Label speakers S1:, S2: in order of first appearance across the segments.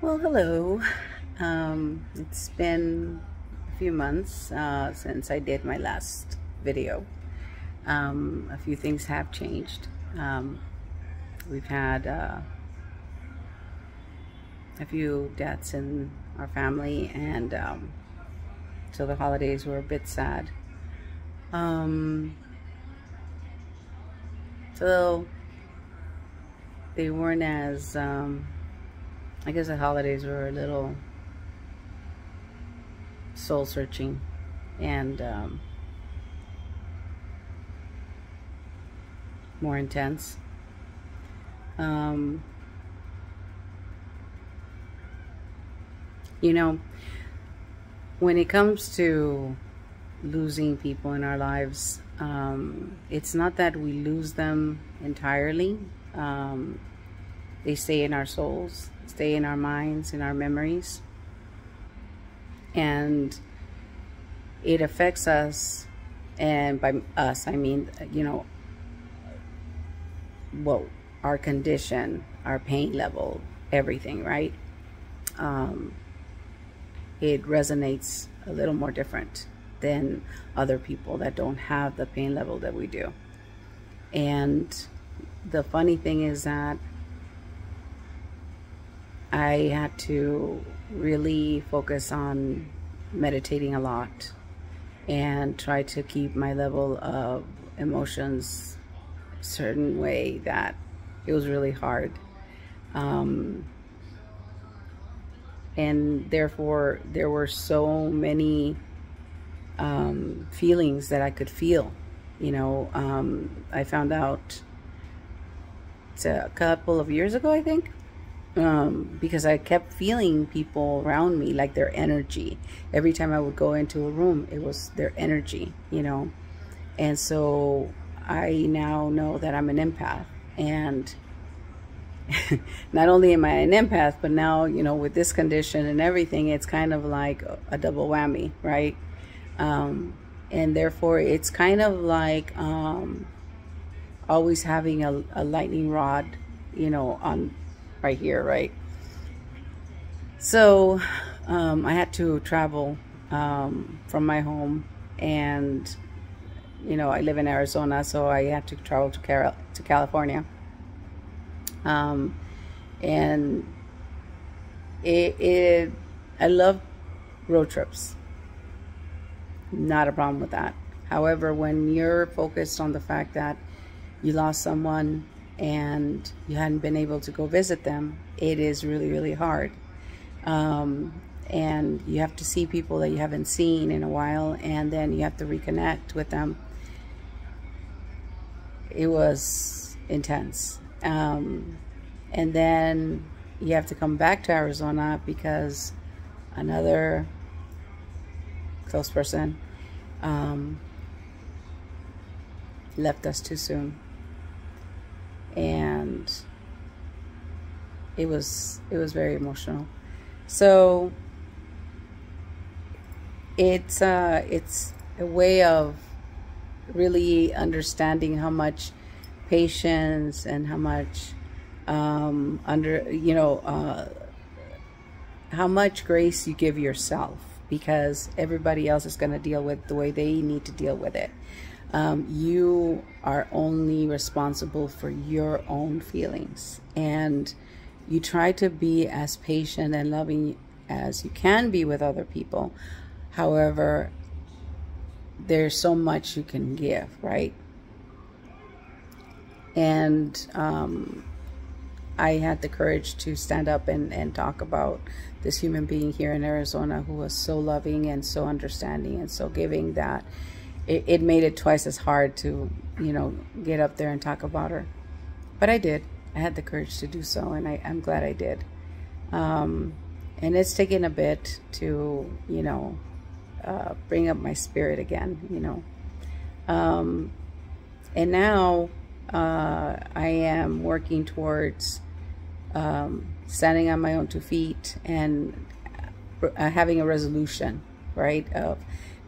S1: Well, hello. It's been a few months since I did my last video. A few things have changed. We've had a few deaths in our family, and so the holidays were a bit sad. So they weren't as I guess the holidays were a little soul-searching and more intense. You know, when it comes to losing people in our lives, it's not that we lose them entirely. They stay in our souls, stay in our minds, in our memories. And it affects us, and by us, I mean, well, our condition, our pain level, everything, right? It resonates a little more different than other people that don't have the pain level that we do. And the funny thing is that I had to really focus on meditating a lot and try to keep my level of emotions a certain way that it was really hard. And therefore there were so many feelings that I could feel. I found out it's a couple of years ago, I think, because I kept feeling people around me, like their energy. Every time I would go into a room, it was their energy, and so I now know that I'm an empath. And not only am I an empath, but now, with this condition and everything, it's kind of like a double whammy, right? And therefore it's kind of like always having a lightning rod, on right here, right? So I had to travel from my home, and I live in Arizona, so I had to travel to California. And I love road trips. Not a problem with that. However, when you're focused on the fact that you lost someone and you hadn't been able to go visit them, it is really, really hard. And you have to see people that you haven't seen in a while, and then you have to reconnect with them. It was intense. And then you have to come back to Arizona because another close person left us too soon, and it was very emotional. So it's a way of really understanding how much patience and how much how much grace you give yourself, because everybody else is going to deal with the way they need to deal with it. You are only responsible for your own feelings, and you try to be as patient and loving as you can be with other people. However, there's so much you can give, right? And I had the courage to stand up and talk about this human being here in Arizona who was so loving and so understanding and so giving that it made it twice as hard to, get up there and talk about her. But I did. I had the courage to do so, and I'm glad I did. And it's taken a bit to, bring up my spirit again, And now I am working towards standing on my own 2 feet and having a resolution, right, of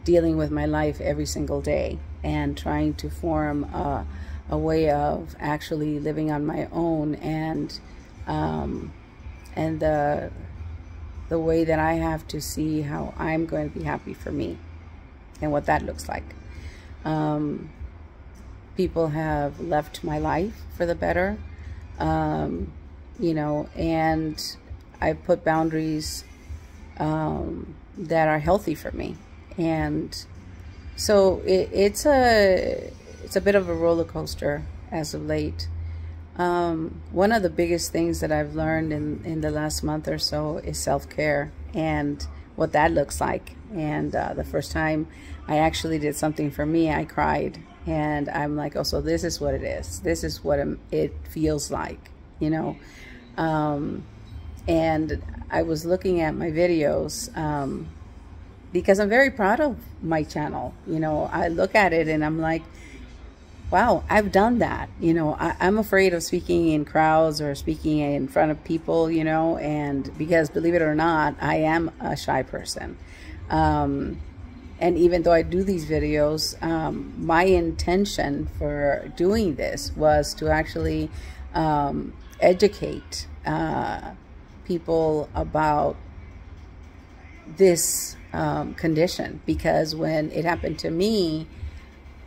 S1: dealing with my life every single day and trying to form a way of actually living on my own, and the the way that I have to see how I'm going to be happy for me and what that looks like. People have left my life for the better, you know, and I put boundaries that are healthy for me. And so it's a bit of a roller coaster as of late. One of the biggest things that I've learned in the last month or so is self-care and what that looks like. And the first time I actually did something for me, I cried. And I'm like, oh, so this is what it is. This is what it feels like, you know. And I was looking at my videos because I'm very proud of my channel. You know, I look at it and I'm like, wow, I've done that. You know, I'm afraid of speaking in crowds or speaking in front of people, you know, and because believe it or not, I am a shy person. And even though I do these videos, my intention for doing this was to actually educate people about this condition, because when it happened to me,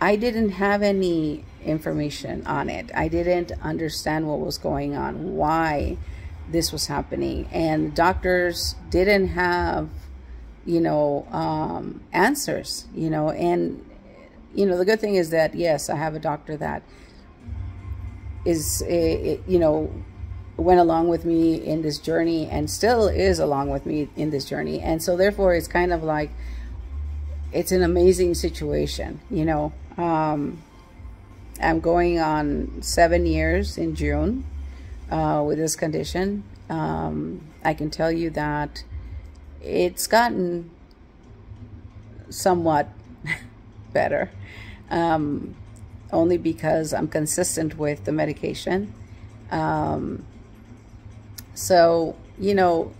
S1: I didn't have any information on it. I didn't understand what was going on, why this was happening, and doctors didn't have, you know, answers, you know. And, you know, the good thing is that, yes, I have a doctor that is, you know, went along with me in this journey and still is along with me in this journey. And so therefore it's kind of like, it's an amazing situation, you know. I'm going on 7 years in June with this condition. I can tell you that it's gotten somewhat better, only because I'm consistent with the medication. So, you know,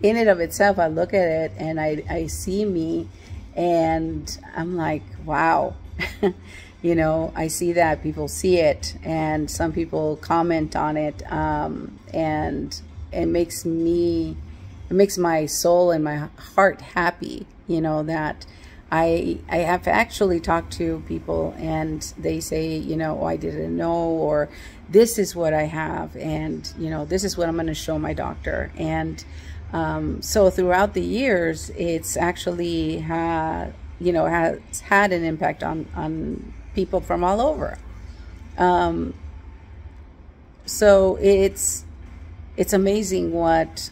S1: in and of itself, I look at it and I see me and I'm like, wow. You know, I see that people see it and some people comment on it, and it makes my soul and my heart happy, you know, that I have actually talked to people and they say, you know, oh, I didn't know, or this is what I have, and, you know, this is what I'm going to show my doctor. And so throughout the years, it's actually has had an impact on people from all over. So it's amazing what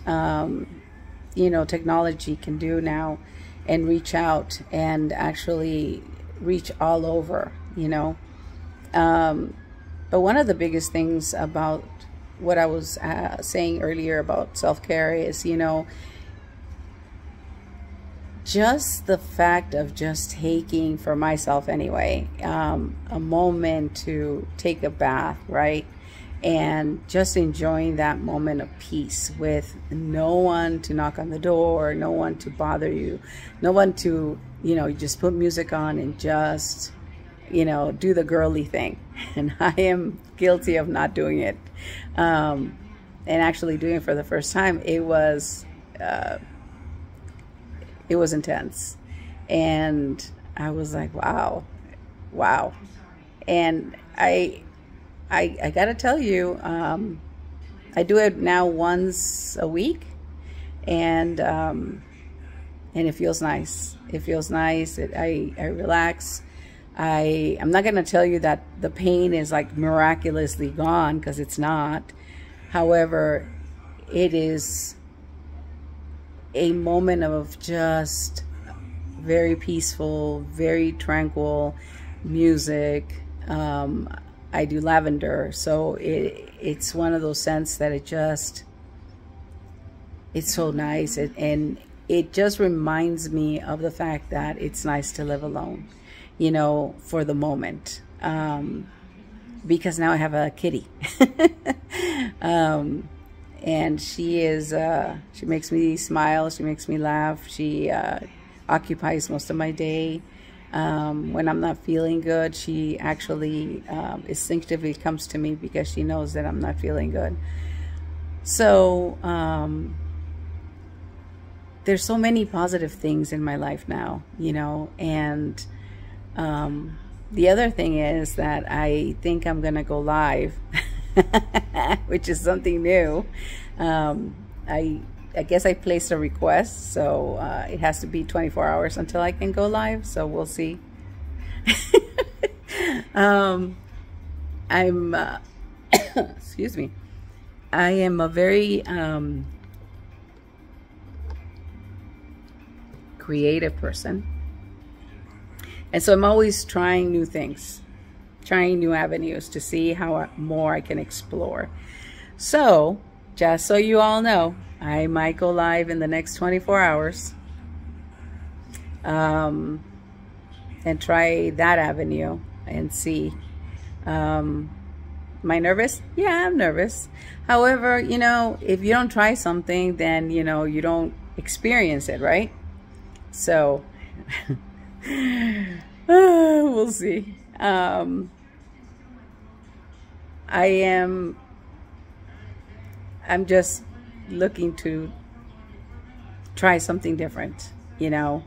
S1: you know, technology can do now, and reach out and actually reach all over, you know. But one of the biggest things about what I was saying earlier about self-care is, you know, just the fact of just taking, for myself anyway, a moment to take a bath, right? And just enjoying that moment of peace with no one to knock on the door, no one to bother you, no one to, you know, you just put music on and just, you know, do the girly thing. And I am guilty of not doing it. And actually doing it for the first time, it was intense. And I was like, wow. And I gotta tell you, I do it now once a week, and it feels nice. It feels nice. I relax. I'm not gonna tell you that the pain is like miraculously gone, because it's not. However, it is a moment of just very peaceful, very tranquil music. I do lavender, so it's one of those scents that it's so nice, and it just reminds me of the fact that it's nice to live alone, you know, for the moment, because now I have a kitty. And she makes me smile, she makes me laugh, she occupies most of my day. When I'm not feeling good, she actually instinctively comes to me because she knows that I'm not feeling good. So there's so many positive things in my life now, you know, and the other thing is that I think I'm gonna go live, which is something new. I guess I placed a request, so it has to be 24 hours until I can go live, so we'll see. I'm excuse me, I am a very creative person, and so I'm always trying new things, trying new avenues to see how more I can explore. So just so you all know, I might go live in the next 24 hours and try that avenue and see. Am I nervous? Yeah, I'm nervous. However, you know, if you don't try something, then, you know, you don't experience it, right? So we'll see. I'm just looking to try something different, you know,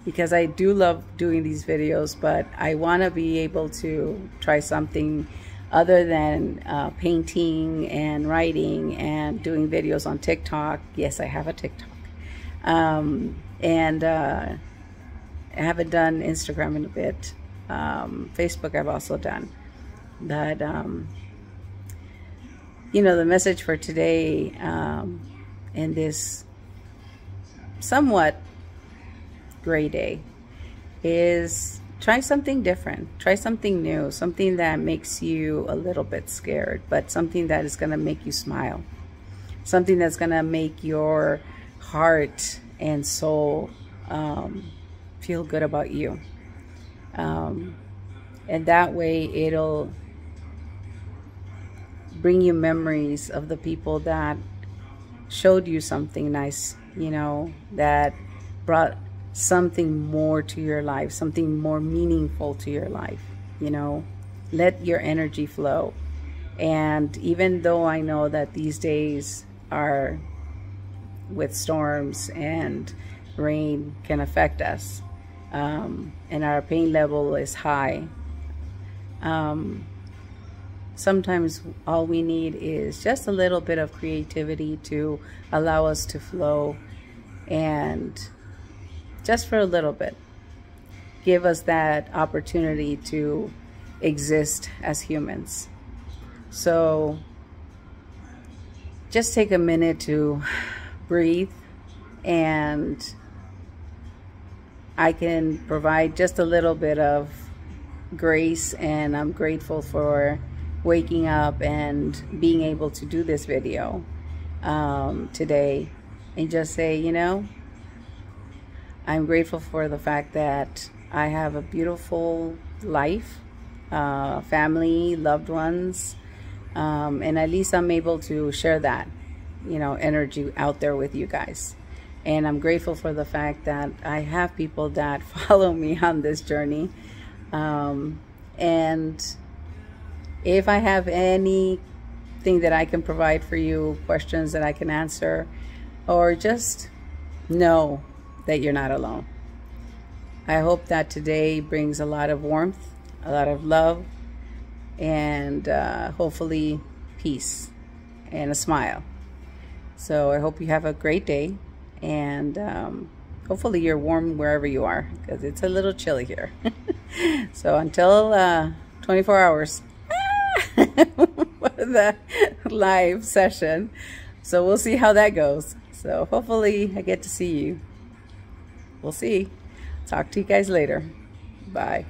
S1: because I do love doing these videos, but I want to be able to try something other than painting and writing and doing videos on TikTok. Yes, I have a TikTok. And I haven't done Instagram in a bit. Facebook I've also done. But, you know, the message for today in this somewhat gray day is try something different, try something new, something that makes you a little bit scared, but something that is going to make you smile, something that's going to make your heart and soul feel good about you, and that way it'll bring you memories of the people that showed you something nice, you know, that brought something more to your life, something more meaningful to your life, you know. Let your energy flow. And even though I know that these days are with storms and rain can affect us, and our pain level is high, sometimes all we need is just a little bit of creativity to allow us to flow, and just for a little bit, give us that opportunity to exist as humans. So just take a minute to breathe, and I can provide just a little bit of grace, and I'm grateful for waking up and being able to do this video today, and just say, you know, I'm grateful for the fact that I have a beautiful life, family, loved ones, and at least I'm able to share that, you know, energy out there with you guys. And I'm grateful for the fact that I have people that follow me on this journey. And if I have anything that I can provide for you, questions that I can answer, or just know that you're not alone. I hope that today brings a lot of warmth, a lot of love, and hopefully peace and a smile. So I hope you have a great day, and hopefully you're warm wherever you are, because it's a little chilly here. So until 24 hours for the live session. So we'll see how that goes. So hopefully I get to see you. We'll see. Talk to you guys later. Bye.